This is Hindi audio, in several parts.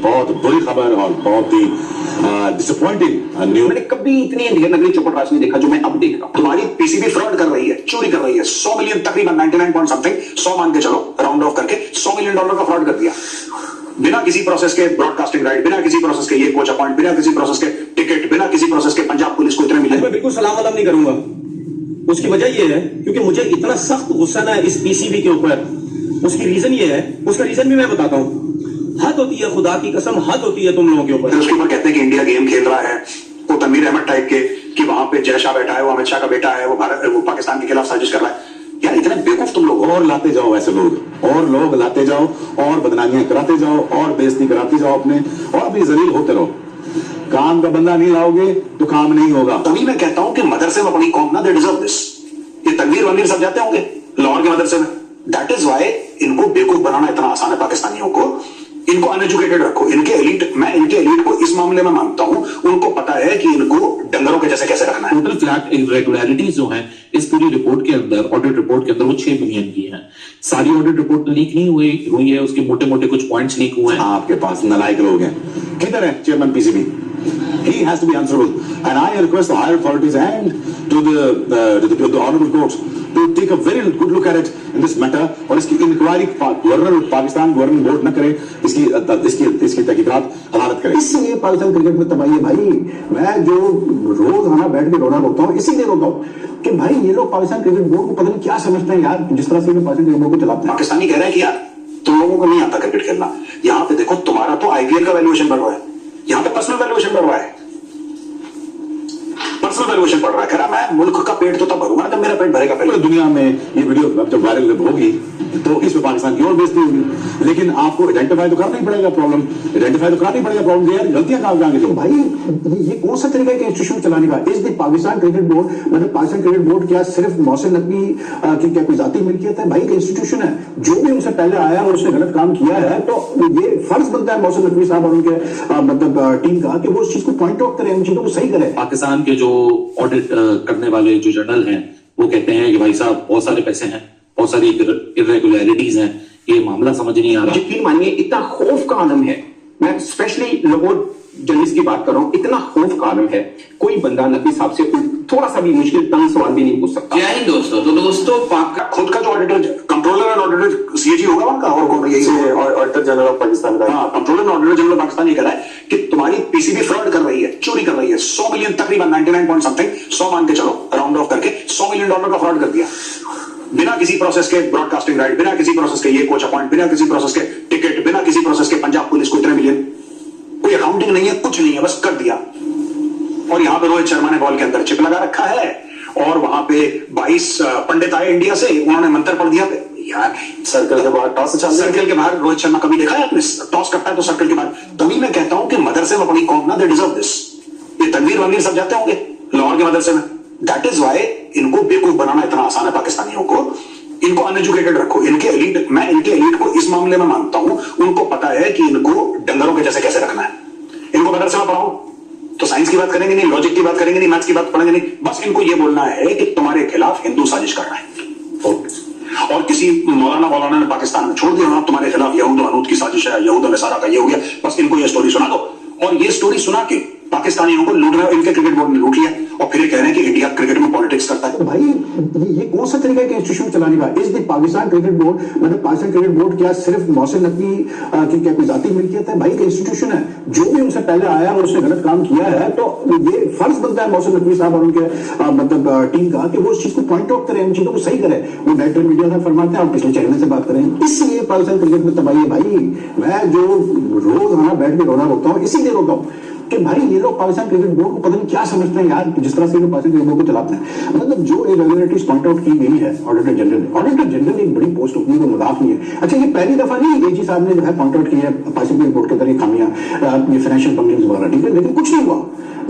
बहुत बुरी खबर और बहुत ही डिसअपॉइंटिंग न्यूज। मैंने कभी इतनी इंडियन नकली चौपट नहीं देखा जो मैं अब देख रहा हूं। तुम्हारी पीसीबी फ्रॉड कर रही है, चोरी कर रही है। 100 मिलियन, तकरीबन 99 पॉइंट समथिंग, 100 मान के चलो राउंड ऑफ करके, $100 मिलियन का फ्रॉड कर दिया बिना किसी प्रोसेस के। ब्रॉडकास्टिंग राइट, बिना किसी प्रोसेस के ये कोच अपॉइंट, बिना किसी प्रोसेस के टिकट, बिना किसी प्रोसेस के पंजाब पुलिस को इतने मिले। मैं बिल्कुल सलाम वालाम नहीं करूंगा। उसकी वजह यह है क्योंकि मुझे इतना सख्त गुस्सा है इस पीसीबी के ऊपर। उसकी रीजन ये है, उसका रीजन भी मैं बताता हूं। हद होती है, खुदा की कसम हद होती है तुम लोगों के ऊपर। उसके ऊपर कहते हैं कि इंडिया गेम खेल रहा है, वो तनवीर अहमद टाइप के, कि वहां पे जय शाह बैठा है, वो अमित शाह का बेटा है, वो पाकिस्तान के खिलाफ साजिश कर रहा है। यार इतने बेवकूफ तुम लोग। और लाते जाओ ऐसे लोग, और लोग लाते जाओ, और बदनामियां कराते जाओ, और बेइज्जती कराते जाओ अपने, और अपनी जलील होते रहो। काम का बंदा नहीं लाओगे तो काम नहीं होगा। तभी मैं कहता हूं कि मदरसे में अपनी कौम ना, दे डिजर्व दिस। ये तनवीर वनवीर सब जाते होंगे लाहौर के मदरसे में। दैट इज वाई इनको बेवकूफ बनाना इतना आसान है पाकिस्तानियों को। इनको अनएजुकेटेड रखो। इनके एलिट, मैं इनके एलिट को इस मामले में मानता हूं, उनको पता है कि इनको डंगरों के जैसे कैसे रखना है। टोटल फ्लैट इरेगुलरिटीज जो हैं इस पूरी रिपोर्ट के अंदर, ऑडिट रिपोर्ट के अंदर, वो 6 मिलियन की हैं। सारी ऑडिट रिपोर्ट लीक नहीं हुई है, उसके मोटे मोटे कुछ पॉइंट्स लीक हुए हैं। आपके पास नालायक लोग हैं। किधर है chairman PCB? He has to be answerable, and I request the higher authorities and to the honorable courts to take a very good look at it in this matter, और इसकी इंक्वायरी पाकिस्तान गवर्नमेंट बोर्ड न करे, इसकी तहकीकात अदालत करे। इसलिए पाकिस्तान क्रिकेट में तबाही है भाई। मैं जो रोज आना बैठ के रोना रोता हूँ, इसीलिए रोता हूँ कि भाई ये लोग पाकिस्तान क्रिकेट बोर्ड को पता नहीं क्या समझते हैं यार, जिस तरह से पाकिस्तान क्रिकेट बोर्ड को चलाते हैं। पाकिस्तानी कह रहे हैं कि यार तुम लोगों को नहीं आता क्रिकेट खेलना। यहाँ पे देखो, तुम्हारा तो आईपीएल का वैल्यूएशन बढ़ रहा है, यहाँ पे पर्सनल वैल्यूएशन बढ़ रहा है। पर्सनल वैल्यूएशन बढ़ रहा है। कह रहा मैं मुल्क का पेट तो तब भरूंगा जब मेरा पेट भरेगा। पहले दुनिया में ये वीडियो जब वायरल होगी तो इसमें पाकिस्तान की और बेइज्जती होगी, लेकिन आपको आइडेंटिफाई तो करना ही पड़ेगा प्रॉब्लम। आइडेंटिफाई तो करना ही पड़ेगा प्रॉब्लम। यार गलतियां कहां कहां की? तो भाई ये कौन सा तरीका है कि इंस्टीट्यूशन चलाने का? इस दी पाकिस्तान क्रिकेट बोर्ड, मतलब पाकिस्तान क्रिकेट बोर्ड क्या सिर्फ मोहसिन नकवी की क्या कोई जाती मिल्कियत है? भाई एक इंस्टीट्यूशन है। जो भी उनसे पहले आया और उसने गलत काम किया है तो ये फर्ज बनता है मोहसिन नकवी साहब और उनके मतलब टीम का कि वो उस चीज को पॉइंट आउट करें, उन चीजों को सही करें। पाकिस्तान के जो ऑडिट करने वाले जो जर्नल हैं वो कहते हैं कि भाई साहब बहुत सारे पैसे हैं, बहुत सारी इरेगुलरिटीज हैं, ये मामला समझ नहीं आ रहा। यकीन मानिए इतना खौफ का आलम है। मैं स्पेशली लाहौर जर्नलिस्ट की बात कर रहा हूं, इतना खौफ का आलम है। कोई बंदा नकवी साहब से थोड़ा सा भी मुश्किल तंग सवाल भी नहीं पूछ सकता। जय हिंद दोस्तों। तो दोस्तों पाक का खुद का जो auditor, controller and auditor CAG होगा उनका, और कौन? यही ऑडिटर जनरल ऑफ पाकिस्तान का। हाँ, controller and auditor general of Pakistan ये कह रहा है कि तुम्हारी पीसीबी फ्रॉड कर रही है, चोरी कर रही है। 100 मिलियन, तकरीबन 99 पॉइंट समथिंग, 100 मान के चलो राउंड ऑफ करके, $100 मिलियन का फ्रॉड कर दिया बिना किसी प्रोसेस के। ब्रॉडकास्टिंग राइट, बिना किसी प्रोसेस के ये कोच अपॉइंट, बिना किसी प्रोसेस के टिकट, बिना किसी प्रोसेस के पंजाब पुलिस को इतने मिलियन। कोई अकाउंटिंग नहीं है, कुछ नहीं है, बस कर दिया। और यहां पे रोहित शर्मा ने बॉल के अंदर चिप लगा रखा है, और वहां पे 22 पंडित आए इंडिया से, उन्होंने मंत्र पढ़ दिया। यार सर्कल के बाहर टॉस चल, सर्कल के बाहर रोहित शर्मा कभी देखा है आपने? टॉस करता है तो सर्कल के बाहर। तभी मैं कहता हूं कि मदरसे में अपनी कौम ना, दे डिजर्व दिस। ये तनवीर वनवीर सब जाते होंगे लाहौर के मदरसे में। दैट इज वाई इनको बेवकूफ बनाना इतना आसान है पाकिस्तानियों को। इनको अनएजुकेटेड रखो। इनके एलिट, मैं इनके एलिट को इस मामले में मानता हूं, उनको पता है कि इनको डंगरों के जैसे कैसे रखना है। इनको मदरसे में पढ़ाओ तो साइंस की बात करेंगे नहीं, लॉजिक की बात करेंगे नहीं, मैथ्स की बात पढ़ेंगे नहीं। बस इनको यह बोलना है कि तुम्हारे खिलाफ हिंदू साजिश कर रहा है, और किसी मौलाना ने पाकिस्तान में छोड़ दिया, तुम्हारे खिलाफ यहूद अनूद की साजिश है, यहूद नसारा का ये हो गया। बस इनको ये स्टोरी सुना दो, और ये स्टोरी सुना के पाकिस्तानियों को लूट रहे हो। इनके क्रिकेट बोर्ड ने लूट लिया, और फिर कह रहे हैं कि इंडिया क्रिकेट में पॉलिटिक्स करता है। तो भाई ये कौन सा तरीका है कि इंस्टीट्यूशन चलाने का? इस दी पाकिस्तान क्रिकेट बोर्ड, मतलब पाकिस्तान क्रिकेट बोर्ड क्या सिर्फ मोहसिन नकवी की क्या कोई जाती मिल्कियत है? भाई एक इंस्टीट्यूशन है। जो भी उनसे पहले आया और उसने गलत काम किया है तो ये फर्ज बनता है मोहसिन नकवी साहब और उनके मतलब टीम का कि वो उस चीज को पॉइंट आउट करें, उन चीजों को सही करें। वो नेशनल मीडिया से फरमाते हैं और पिछले चैनल से बात करें। इसलिए पाकिस्तान क्रिकेट में तबाही है भाई। मैं जो रोज आना बैठ के रोना रोता हूँ, इसीलिए रोता हूँ कि भाई ये लोग पाकिस्तान क्रिकेट बोर्ड को पता नहीं क्या समझते हैं यार, जिस तरह से ये पाकिस्तान क्रिकेट बोर्ड को चलाते हैं। मतलब जो इरेगुलरिटीज पॉइंट आउट की गई है ऑडिटर जनरल एक बड़ी पोस्ट होती है, कोई मजाक नहीं है। अच्छा, ये पहली दफा नहीं एजी साहब ने जो है पॉइंट आउट किया है पाकिस्तान क्रिकेट बोर्ड के अंदर ये खामियां, ये फाइनेंशियल बंगलिंग वगैरह, ठीक है, लेकिन कुछ नहीं हुआ।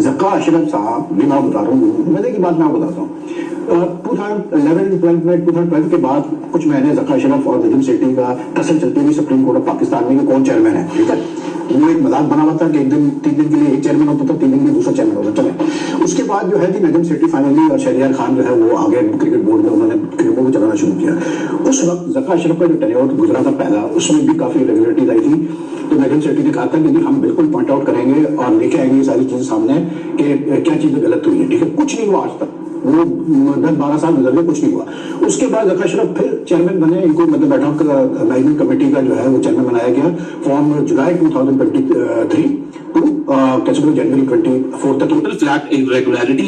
जक्का अशरफ साहब भी मैं बता रहा हूँ, मजे की बात मैं बताता हूँ। 2012 के बाद कुछ महीने जक्का अशरफ और नदीम सेठी का टसल चलती हुई सुप्रीम कोर्ट ऑफ पाकिस्तान में कौन चेयरमैन है, ठीक है। वो एक मजाक बना हुआ था कि एक दिन 3 दिन के लिए एक चेयरमैन होता था, 3 दिन के लिए दूसरा चेयरमैन होता था। चले उसके बाद जो है जी नजम सेठी फाइनली और शहरियार खान जो है वो आगे क्रिकेट बोर्ड में उन्होंने क्रिकेट बोर्ड को चलाना शुरू किया। उस वक्त जका अशरफ का जो टेन्योर गुजरा था पहला, उसमें भी काफी इरेगुलरिटीज आई थी। तो नजम सेठी ने कहा था कि हम बिल्कुल पॉइंट आउट करेंगे और लेके आएंगे ये सारी चीजें सामने कि क्या चीजें गलत हुई है। ठीक है, कुछ नहीं हुआ आज तक, वो 10-12 साल गुजर गए, कुछ नहीं हुआ। उसके बाद जका अशरफ फिर चेयरमैन बने, इनको मतलब बैठक मैनेजमेंट कमेटी का जो है वो चेयरमैन बनाया गया फ्रॉम जुलाई 2023 टू जनवरी 24 तक। Total flat irregularity